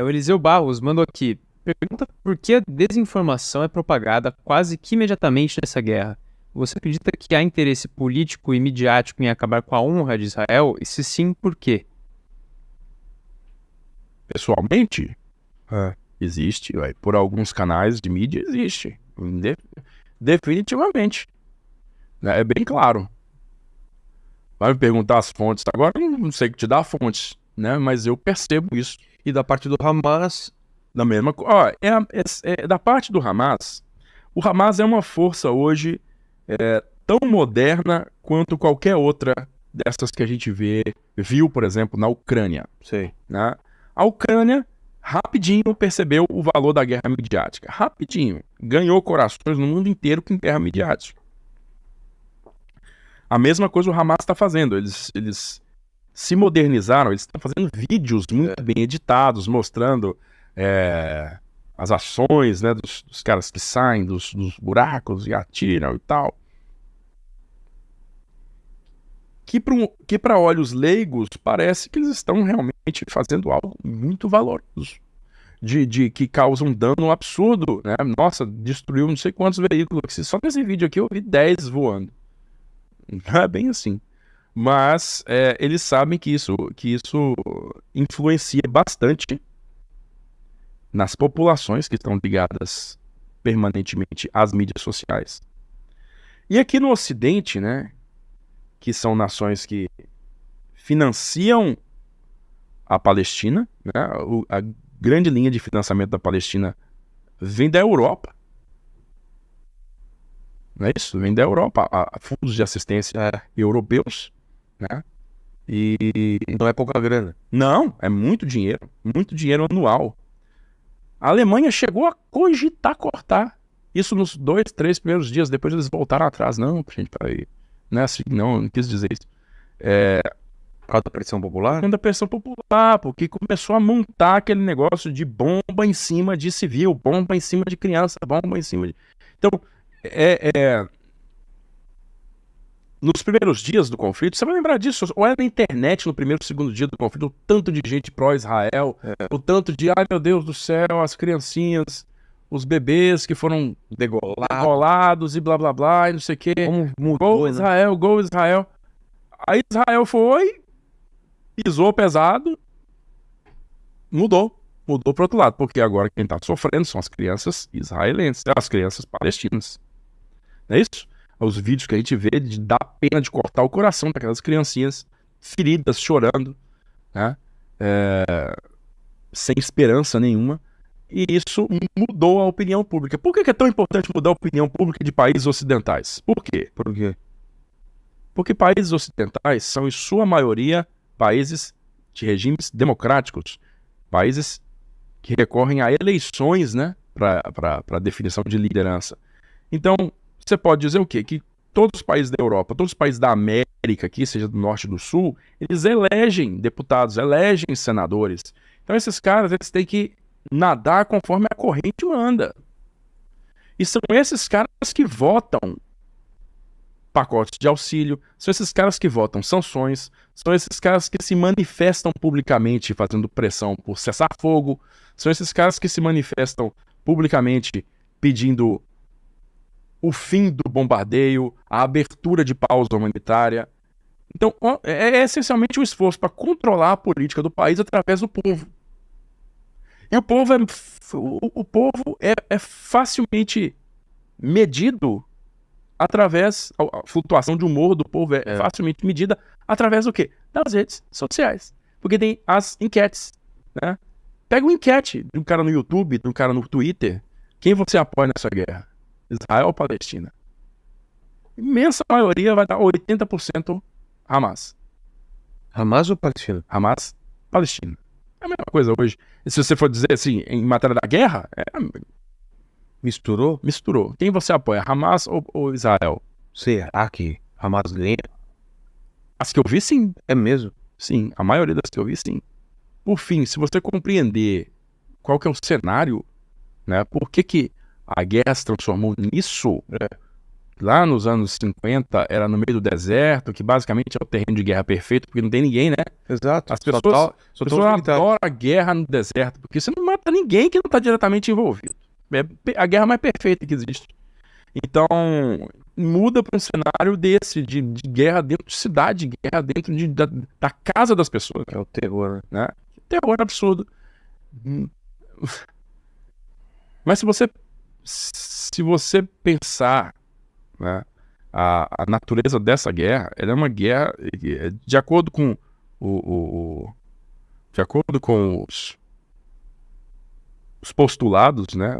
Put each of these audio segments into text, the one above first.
O Eliseu Barros mandou aqui. Pergunta por que a desinformação é propagada quase que imediatamente nessa guerra. Você acredita que há interesse político e midiático em acabar com a honra de Israel? E se sim, por quê? Pessoalmente, existe, ué, por alguns canais de mídia existe. Definitivamente. Né, é bem claro. Vai me perguntar as fontes. Agora eu não sei que te dá fontes, né? Mas eu percebo isso. E da parte do Hamas, Da mesma coisa. Da parte do Hamas, o Hamas é uma força hoje tão moderna quanto qualquer outra dessas que a gente viu, por exemplo, na Ucrânia. sei. Né? A Ucrânia rapidinho percebeu o valor da guerra midiática. Rapidinho. Ganhou corações no mundo inteiro com guerra midiática. A mesma coisa o Hamas está fazendo. Eles se modernizaram, eles estão fazendo vídeos muito bem editados, mostrando as ações, né, dos caras que saem dos buracos e atiram e tal. Que para olhos leigos parece que eles estão realmente fazendo algo muito valoroso. Que causa um dano absurdo, né? Nossa, destruiu não sei quantos veículos. Só nesse vídeo aqui eu vi 10 voando. Não é bem assim. Mas eles sabem que isso influencia bastante nas populações que estão ligadas permanentemente às mídias sociais. E aqui no Ocidente, né, que são nações que financiam a Palestina, né, a grande linha de financiamento da Palestina vem da Europa. Não é isso? Vem da Europa, a fundos de assistência europeus, né? E não é pouca grana. Não, é muito dinheiro anual. A Alemanha chegou a cogitar cortar isso nos 2, 3 primeiros dias, depois eles voltaram atrás. Não, gente, peraí, não é assim, não quis dizer isso. Por causa da pressão popular? Da pressão popular, porque começou a montar aquele negócio de bomba em cima de civil, bomba em cima de criança, bomba em cima de... Então, nos primeiros dias do conflito, você vai lembrar disso, ou é na internet no primeiro, segundo dia do conflito, o tanto de gente pró-Israel, o tanto de, ai meu Deus do céu, as criancinhas, os bebês que foram degolados e blá blá blá, e não sei o quê. Como mudou, Gol Israel, gol Israel. Aí Israel foi, pisou pesado, mudou pro outro lado, porque agora quem tá sofrendo são as crianças israelenses, as crianças palestinas. Não é isso? Os vídeos que a gente vê dá pena de cortar o coração daquelas criancinhas feridas, chorando, né? Sem esperança nenhuma. E isso mudou a opinião pública. Por que é tão importante mudar a opinião pública de países ocidentais? Por quê? Porque países ocidentais são, em sua maioria, países de regimes democráticos, países que recorrem a eleições, né, para definição de liderança. Então, você pode dizer o quê? Que todos os países da Europa, todos os países da América, aqui, seja do norte e do sul, eles elegem deputados, elegem senadores. Então esses caras, eles têm que nadar conforme a corrente manda. E são esses caras que votam pacotes de auxílio, são esses caras que votam sanções, são esses caras que se manifestam publicamente fazendo pressão por cessar-fogo, são esses caras que se manifestam publicamente pedindo o fim do bombardeio, a abertura de pausa humanitária. Então, é essencialmente um esforço para controlar a política do país através do povo. E o povo é facilmente medido através... A flutuação de humor do povo é facilmente medida através do quê? Das redes sociais. Porque tem as enquetes, né? Pega uma enquete de um cara no YouTube, de um cara no Twitter. Quem você apoia nessa guerra? Israel ou Palestina? Imensa maioria vai dar 80% Hamas. Hamas ou Palestina? Hamas, Palestina. É a mesma coisa hoje. E se você for dizer assim, em matéria da guerra, Misturou? misturou. Quem você apoia, Hamas ou Israel? Será que Hamas ganha? As que eu vi, sim. É mesmo? Sim, a maioria das que eu vi, sim. Por fim, se você compreender qual que é o cenário, né, por que a guerra se transformou nisso, lá nos anos 50 era no meio do deserto, que basicamente é o terreno de guerra perfeito, porque não tem ninguém, né? Exato. As pessoas adoram a guerra no deserto, porque você não mata ninguém que não está diretamente envolvido. É a guerra mais perfeita que existe. Então, muda para um cenário desse, de guerra dentro de cidade, guerra dentro da casa das pessoas. É o terror, né? Terror absurdo. Mas se você pensar, né, a natureza dessa guerra, ela é uma guerra de acordo com de acordo com os postulados, né,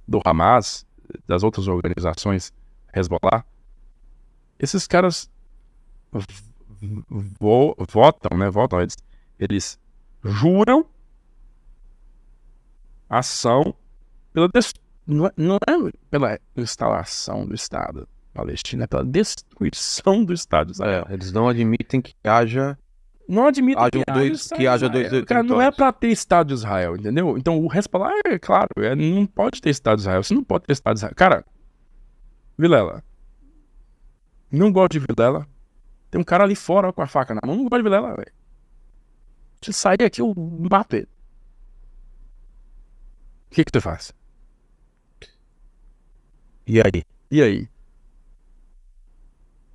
do Hamas, das outras organizações Hezbollah, esses caras votam, né? Votam, eles juram ação não é pela instalação do Estado palestino, é pela destruição do Estado de Israel. Eles não admitem que haja... Não admitem que haja dois cara, não é pra ter Estado de Israel, entendeu? Então o Hezbollah, é claro, não pode ter Estado de Israel. Você não pode ter Estado de Israel. Cara, Vilela, não gosto de Vilela. Tem um cara ali fora com a faca na mão, não gosto de Vilela, velho. Se sair aqui, eu mato ele. O que tu faz? E aí? E aí?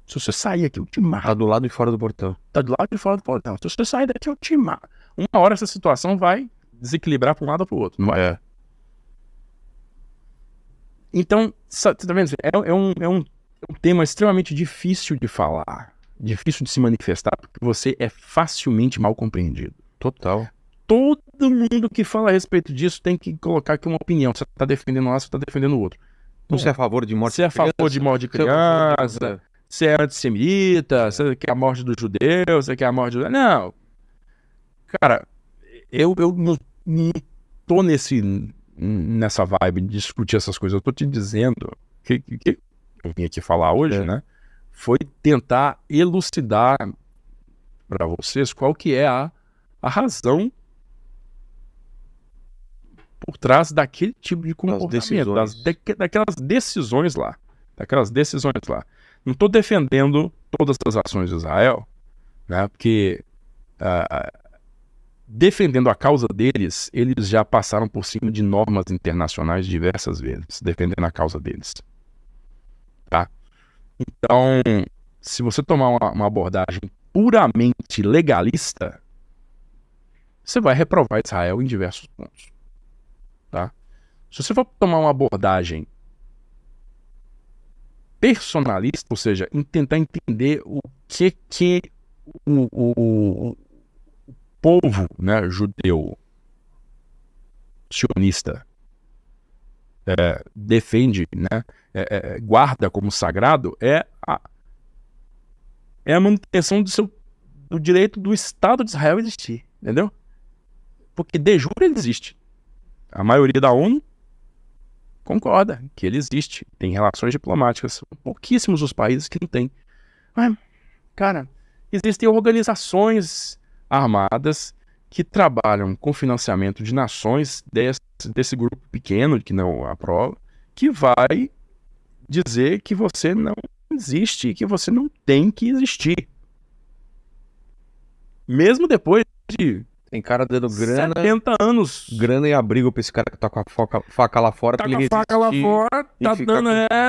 Se você sair aqui, eu te mato. Tá do lado e fora do portão. Tá do lado e fora do portão. Se você sair daqui, eu te mato. Uma hora essa situação vai desequilibrar pra um lado ou pro outro. Não vai? Então, tá vendo? É um tema extremamente difícil de falar. Difícil de se manifestar, porque você é facilmente mal compreendido. Total. Todo mundo que fala a respeito disso tem que colocar aqui uma opinião. Você tá defendendo um lado, você tá defendendo o outro. Você é a favor de morte de criança? Você é a favor de morte de criança? Você é antissemita? Você quer a morte dos judeus? Você quer a morte do... Não. Cara, eu não tô nessa vibe de discutir essas coisas. Eu tô te dizendo que eu vim aqui falar hoje, né? Foi tentar elucidar para vocês qual que é a razão por trás daquele tipo de comportamento, daquelas decisões lá. Não estou defendendo todas as ações de Israel, né? Porque defendendo a causa deles, eles já passaram por cima de normas internacionais diversas vezes, defendendo a causa deles. Tá? Então, se você tomar uma abordagem puramente legalista, você vai reprovar Israel em diversos pontos. Tá? Se você for tomar uma abordagem personalista, ou seja, tentar entender o que o povo, né, judeu sionista defende, né, guarda como sagrado, é a manutenção do direito do Estado de Israel existir, entendeu? Porque de jure ele existe. A maioria da ONU concorda que ele existe, tem relações diplomáticas. Pouquíssimos os países que não têm. Mas, cara, existem organizações armadas que trabalham com financiamento de nações desse grupo pequeno que não aprova, que vai dizer que você não existe e que você não tem que existir. Mesmo depois de... Tem cara dando grana, 70 anos. Grana e abrigo pra esse cara que tá com a faca lá fora. Tá com a faca lá fora,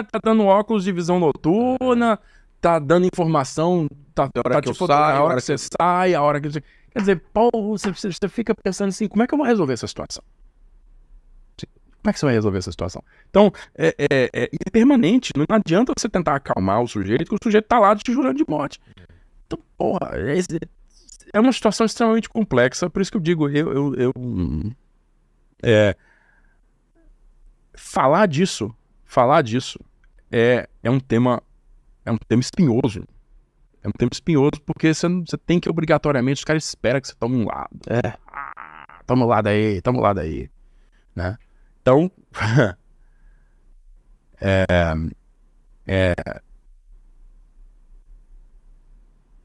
tá dando óculos de visão noturna, tá dando informação, a hora que você sai, a hora que você... Quer dizer, pô, você fica pensando assim, como é que eu vou resolver essa situação? Como é que você vai resolver essa situação? Então, é permanente, não adianta você tentar acalmar o sujeito, que o sujeito tá lá te jurando de morte. Então, porra, é uma situação extremamente complexa, por isso que eu digo, falar disso é um tema espinhoso. É um tema espinhoso porque você tem que obrigatoriamente, os caras esperam que você tome um lado. Toma um lado aí, né? Então,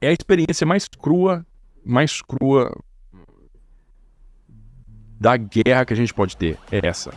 é a experiência mais crua da guerra que a gente pode ter. É essa.